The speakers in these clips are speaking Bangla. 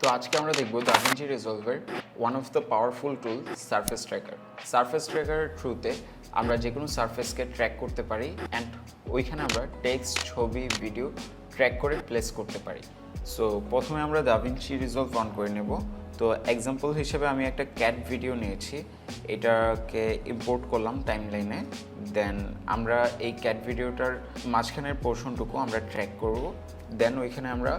তো আজকে আমরা দেখব DaVinci Resolve one of the powerful tool surface tracker. Surface ট্র্যাকারের থ্রুতে আমরা যে কোনো সারফেসকে ট্র্যাক করতে পারি অ্যান্ড ওইখানে আমরা টেক্সট, ছবি, ভিডিও ট্র্যাক করে প্লেস করতে পারি। সো প্রথমে আমরা DaVinci Resolve অন করে নেব। তো এক্সাম্পল হিসেবে আমি একটা ক্যাট ভিডিও নিয়েছি, এটাকে ইম্পোর্ট করলাম টাইমলাইনে। দেন আমরা এই ক্যাট ভিডিওটার মাঝখানের পোর্শনটুকু আমরা ট্র্যাক করব। দেন ওইখানে আমরা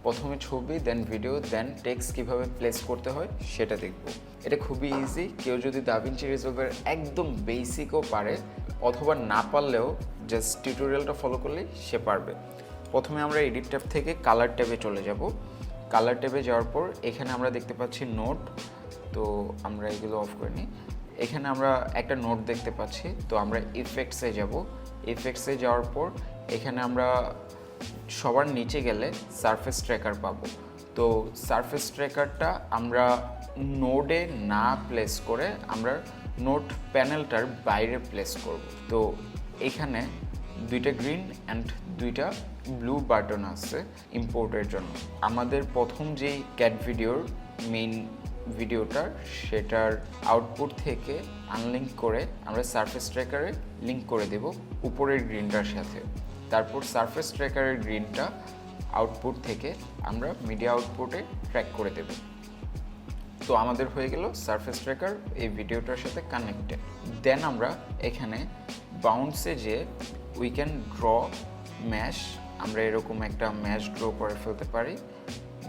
প্রথমে ছবি, দেন ভিডিও, দেন টেক্সট কীভাবে প্লেস করতে হয় সেটা দেখব। এটা খুবই ইজি, কেউ যদি DaVinci Resolve একদম বেসিকও পারে অথবা না পারলেও জাস্ট টিউটোরিয়ালটা ফলো করলেই সে পারবে। প্রথমে আমরা এডিট ট্যাব থেকে কালার ট্যাবে চলে যাব। কালার ট্যাবে যাওয়ার পর এখানে আমরা দেখতে পাচ্ছি নোট, তো আমরা এগুলো অফ করে নিই। এখানে আমরা একটা নোট দেখতে পাচ্ছি, তো আমরা ইফেক্টসে যাব। ইফেক্টসে যাওয়ার পর এখানে আমরা সবার নিচে গেলে সারফেস ট্র্যাকার পাবো। তো সারফেস ট্র্যাকারটা আমরা নোডে না প্লেস করে আমরা নোট প্যানেলটার বাইরে প্লেস করব। তো এখানে দুইটা গ্রিন অ্যান্ড দুইটা ব্লু বাটন আছে ইম্পোর্টের জন্য। আমাদের প্রথম যেই ক্যাট ভিডিওর মেইন ভিডিওটা, সেটার আউটপুট থেকে আনলিঙ্ক করে আমরা সারফেস ট্র্যাকারে লিঙ্ক করে দেব উপরের গ্রিনটার সাথে। তারপর সারফেস ট্র্যাকারের গ্রিনটা আউটপুট থেকে আমরা মিডিয়া আউটপুটে ট্র্যাক করে দেব। তো আমাদের হয়ে গেল সারফেস ট্র্যাকার এই ভিডিওটার সাথে কানেক্টেড। দেন আমরা এখানে বাউন্সে যে উই ক্যান ড্র ম্যাশ, আমরা এরকম একটা ম্যাশ ড্র করে ফেলতে পারি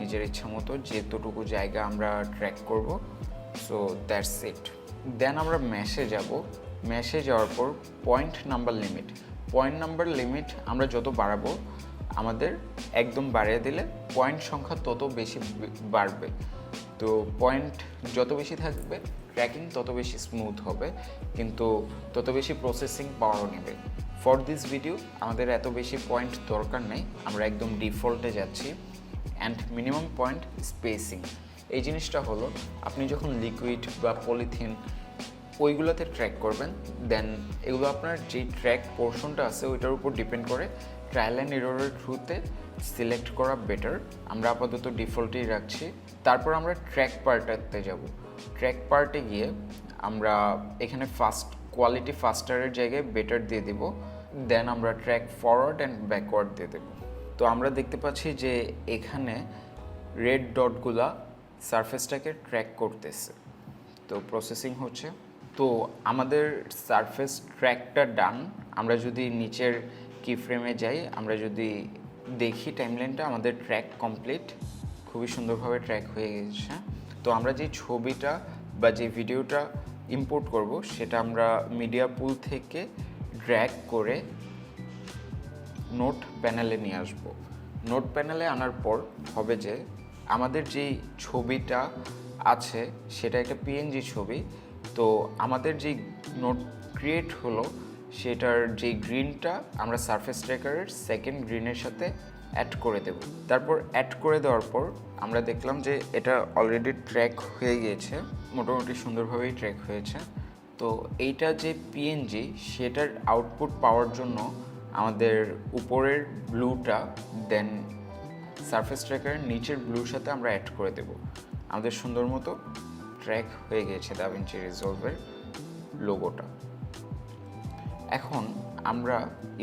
নিজের ইচ্ছা মতো, যেতটুকু জায়গা আমরা ট্র্যাক করব। So that's it. দেন আমরা ম্যাশে যাব। ম্যাশে যাওয়ার পর পয়েন্ট নাম্বার লিমিট আমরা যত বাড়াবো আমাদের একদম বাড়িয়ে দিলে পয়েন্ট সংখ্যা তত বেশি বাড়বে। তো পয়েন্ট যত বেশি থাকবে ট্র্যাকিং তত বেশি স্মুথ হবে, কিন্তু তত বেশি প্রসেসিং পাওয়ারও নেবে। ফর দিস ভিডিও আমাদের এত বেশি পয়েন্ট দরকার নেই, আমরা একদম ডিফল্টে যাচ্ছি। অ্যান্ড মিনিমাম পয়েন্ট স্পেসিং, এই জিনিসটা হলো আপনি যখন লিকুইড বা পলিথিন ওইগুলোতে ট্র্যাক করবেন, দেন এগুলো আপনার যে ট্র্যাক পোর্শনটা আছে ওইটার উপর ডিপেন্ড করে ট্রায়াল অ্যান্ড এররের থ্রুতে সিলেক্ট করা বেটার। আমরা আপাতত ডিফল্টেই রাখছি। তারপর আমরা ট্র্যাক পার্টটাতে যাব। ট্র্যাক পার্টে গিয়ে আমরা এখানে কোয়ালিটি ফাস্টারের জায়গায় বেটার দিয়ে দেব। দেন আমরা ট্র্যাক ফরওয়ার্ড অ্যান্ড ব্যাকওয়ার্ড দিয়ে দেব। তো আমরা দেখতে পাচ্ছি যে এখানে রেড ডটগুলা সারফেসটাকে ট্র্যাক করতেছে, তো প্রসেসিং হচ্ছে। তো আমাদের সারফেস ট্র্যাকটা ডান। আমরা যদি নিচের কি ফ্রেমে যাই, আমরা যদি দেখি টাইমলাইনটা, আমাদের ট্র্যাক কমপ্লিট, খুবই সুন্দরভাবে ট্র্যাক হয়ে গেছে। তো আমরা যে ছবিটা বা যে ভিডিওটা ইম্পোর্ট করব সেটা আমরা মিডিয়া পুল থেকে ড্র্যাগ করে নোট প্যানেলে নিয়ে আসব। নোট প্যানেলে আনার পর হবে যে আমাদের যেই ছবিটা আছে সেটা একটা পিএনজি ছবি। তো আমাদের যেই নোট ক্রিয়েট হলো সেটার যেই গ্রিনটা আমরা সারফেস ট্র্যাকারের সেকেন্ড গ্রিনের সাথে অ্যাড করে দেব। তারপর অ্যাড করে দেওয়ার পর আমরা দেখলাম যে এটা অলরেডি ট্র্যাক হয়ে গিয়েছে, মোটামুটি সুন্দরভাবেই ট্র্যাক হয়েছে। তো এইটা যে পিএনজি সেটার আউটপুট পাওয়ার জন্য আমাদের উপরের ব্লুটা দেন সারফেস ট্র্যাকারের নিচের ব্লুর সাথে আমরা অ্যাড করে দেব। আমাদের সুন্দর মতো ট্র্যাক হয়ে গিয়েছে DaVinci Resolve লোগোটা। এখন আমরা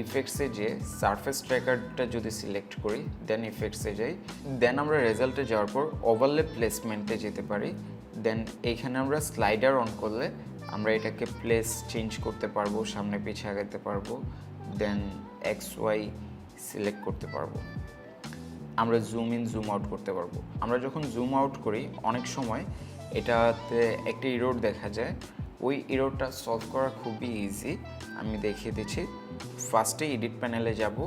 ইফেক্টসে যে সারফেস ট্র্যাকারটা যদি সিলেক্ট করি, দেন ইফেক্টসে যাই, দেন আমরা রেজাল্টে যাওয়ার পর ওভারলে প্লেসমেন্টে যেতে পারি। দেন এইখানে আমরা স্লাইডার অন করলে আমরা এটাকে প্লেস চেঞ্জ করতে পারবো, সামনে পিছিয়ে আগাতে পারবো, দেন XY সিলেক্ট করতে পারবো। আমরা জুম ইন জুম আউট করতে পারবো। আমরা যখন জুম আউট করি অনেক সময় এটাতে একটা ইরোর দেখা যায়, ওই ইরোরটা সলভ করা খুবই ইজি, আমি দেখিয়ে দিচ্ছি। ফার্স্টে এডিট প্যানেলে যাব,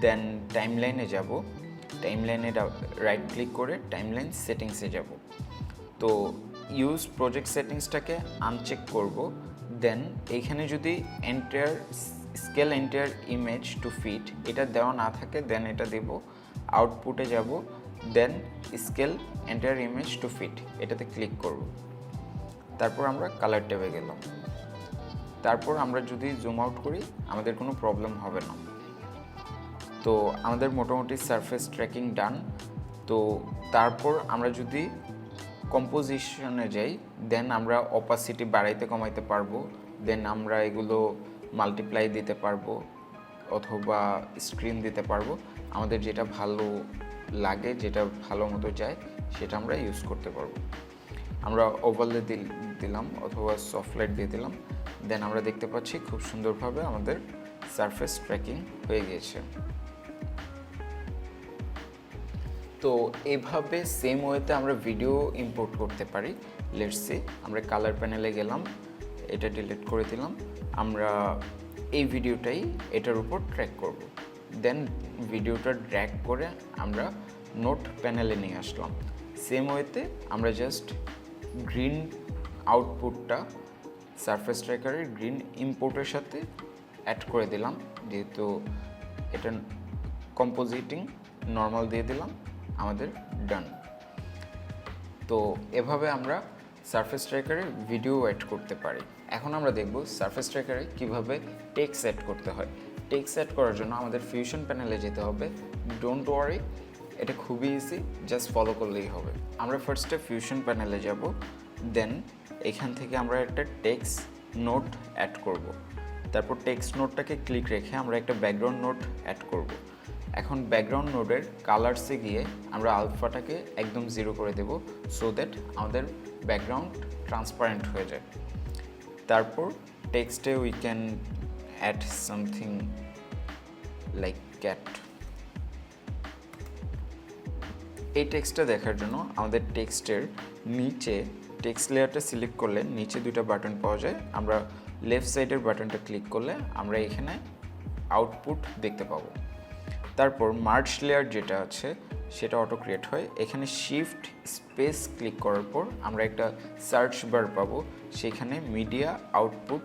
দেন টাইমলাইনে যাব, টাইমলাইনে রাইট ক্লিক করে টাইমলাইন সেটিংসে যাব। তো ইউজ প্রজেক্ট সেটিংসটাকে আনচেক করব। দেন এইখানে যদি scale entire image to fit এটা দেওয়া না থাকে, দেন এটা দেব। আউটপুটে যাব, then scale entire image to fit এটাতে ক্লিক করব। তারপর আমরা কালার ট্যাবে গেলাম। তারপর আমরা যদি জুম আউট করি আমাদের কোনো প্রবলেম হবে না। তো আমাদের মোটামুটি সারফেস ট্র্যাকিং ডান। তো তারপর আমরা যদি কম্পোজিশনে যাই, দেন আমরা অপাসিটি বাড়াইতে কমাইতে পারবো, দেন আমরা এগুলো মাল্টিপ্লাই দিতে পারবো অথবা স্ক্রিন দিতে পারবো। আমাদের যেটা ভালো লাগে, যেটা ভালো মতো যায়, সেটা আমরা ইউজ করতে পারবো। আমরা ওভারলে দিলাম অথবা সফট লাইট দিয়ে দিলাম, দেন আমরা দেখতে পাচ্ছি খুব সুন্দরভাবে আমাদের সারফেস ট্র্যাকিং হয়ে গিয়েছে। তো এভাবে সেম ওয়েতে আমরা ভিডিও ইম্পোর্ট করতে পারি। লেটস সি, আমরা কালার প্যানেলে গেলাম, এটা ডিলিট করে দিলাম, আমরা এই ভিডিওটাই এটার উপর ট্র্যাক করব। দেন ভিডিওটা ড্র্যাগ করে আমরা নোট প্যানেলে নিয়ে আসলাম। সেম ওয়েতে আমরা জাস্ট গ্রিন আউটপুটটা সারফেস ট্র্যাকারের গ্রিন ইম্পোর্টের সাথে অ্যাড করে দিলাম, যেহেতু এটা কম্পোজিটিং নর্মাল দিয়ে দিলাম, আমাদের ডান। তো এভাবে আমরা সারফেস ট্র্যাকারে ভিডিও অ্যাড করতে পারি। এখন আমরা দেখব সারফেস ট্র্যাকারে কিভাবে টেক্সট অ্যাড করতে হয়। টেক্সট অ্যাড করার জন্য আমাদের ফিউশন প্যানেলে যেতে হবে। ডোন্ট ওয়ারি, এটা খুবই ইজি, জাস্ট ফলো করলেই হবে। আমরা ফার্স্টে ফিউশন প্যানেলে যাব, দেন এখান থেকে আমরা একটা টেক্সট নোট অ্যাড করব। তারপর টেক্সট নোটটাকে ক্লিক রেখে আমরা একটা ব্যাকগ্রাউন্ড নোট অ্যাড করব। এখন ব্যাকগ্রাউন্ড নোডের কালার্সে গিয়ে আমরা আলফাটাকে একদম 0 করে দেব, সো দ্যাট আমাদের ব্যাকগ্রাউন্ড ট্রান্সপারেন্ট হয়ে যায়। তারপর টেক্সটে we can add something like cat. এই টেক্সটটা দেখার জন্য আমাদের টেক্সটের নিচে টেক্সট লেয়ারটা সিলেক্ট করলে নিচে দুটো বাটন পাওয়া যায়। আমরা লেফট সাইডের বাটনটা ক্লিক করলে আমরা এখানে আউটপুট দেখতে পাবো। তারপর মার্জ লেয়ার যেটা আছে সেটা অটো ক্রিয়েট হয়। এখানে শিফট স্পেস ক্লিক করার পর আমরা একটা সার্চ বার পাবো, সেখানে মিডিয়া আউটপুট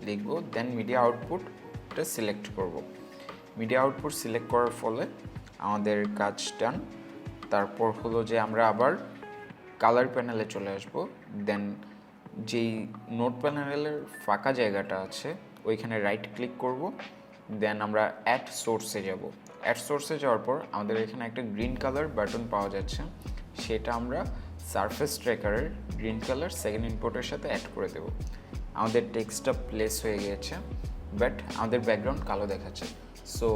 লিখব, দেন মিডিয়া আউটপুটটা সিলেক্ট করব। মিডিয়া আউটপুট সিলেক্ট করার ফলে আমাদের কাজ ডান। তারপর হলো যে আমরা আবার কালার প্যানেলে চলে আসব, দেন যেই নোট প্যানেলের ফাঁকা জায়গাটা আছে ওইখানে রাইট ক্লিক করব, দেন আমরা অ্যাড সোর্সে যাব। অ্যাড সোর্সে যাওয়ার পর আমাদের এখানে একটা গ্রিন কালার বাটন পাওয়া যাচ্ছে, সেটা আমরা সারফেস ট্র্যাকারের গ্রিন কালার সেকেন্ড ইনপুটের সাথে অ্যাড করে দেব। আমাদের টেক্সটটা প্লেস হয়ে গিয়েছে, বাট আমাদের ব্যাকগ্রাউন্ড কালো দেখাচ্ছে। সো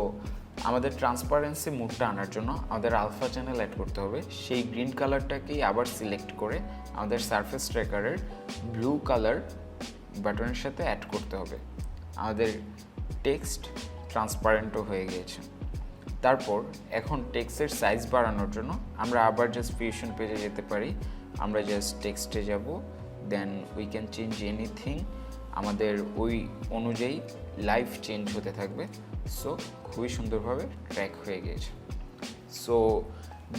আমাদের ট্রান্সপারেন্সি মুডটা আনার জন্য আমাদের আলফা চ্যানেল অ্যাড করতে হবে। সেই গ্রিন কালারটাকেই আবার সিলেক্ট করে আমাদের সারফেস ট্র্যাকারের ব্লু কালার বাটনের সাথে অ্যাড করতে হবে। আমাদের টেক্সট ট্রান্সপারেন্টও হয়ে গিয়েছে। তারপর এখন টেক্সটের সাইজ বাড়ানোর জন্য আমরা আবার জাস্ট ফিউশন পেজে যেতে পারি। আমরা জাস্ট টেক্সটে যাব, then we can change anything. আমাদের ওই অনুযায়ী লাইভ চেঞ্জ হতে থাকবে। সো খুবই সুন্দরভাবে ট্র্যাক হয়ে গিয়েছে। So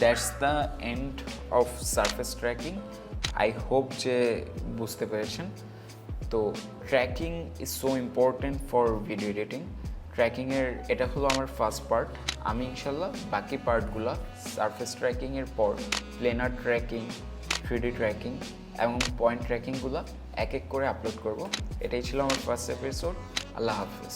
that's the end of surface tracking. I hope যে বুঝতে পেরেছেন। তো tracking is so important for video editing. ট্র্যাকিংয়ের এটা হলো আমার ফার্স্ট পার্ট। আমি ইনশাল্লাহ বাকি পার্টগুলো সারফেস ট্র্যাকিংয়ের পর প্লেনার ট্র্যাকিং, 3D ট্র্যাকিং এবং পয়েন্ট ট্র্যাকিংগুলো এক এক করে আপলোড করব। এটাই ছিল আমার ফার্স্ট এপিসোড। আল্লাহ হাফিজ।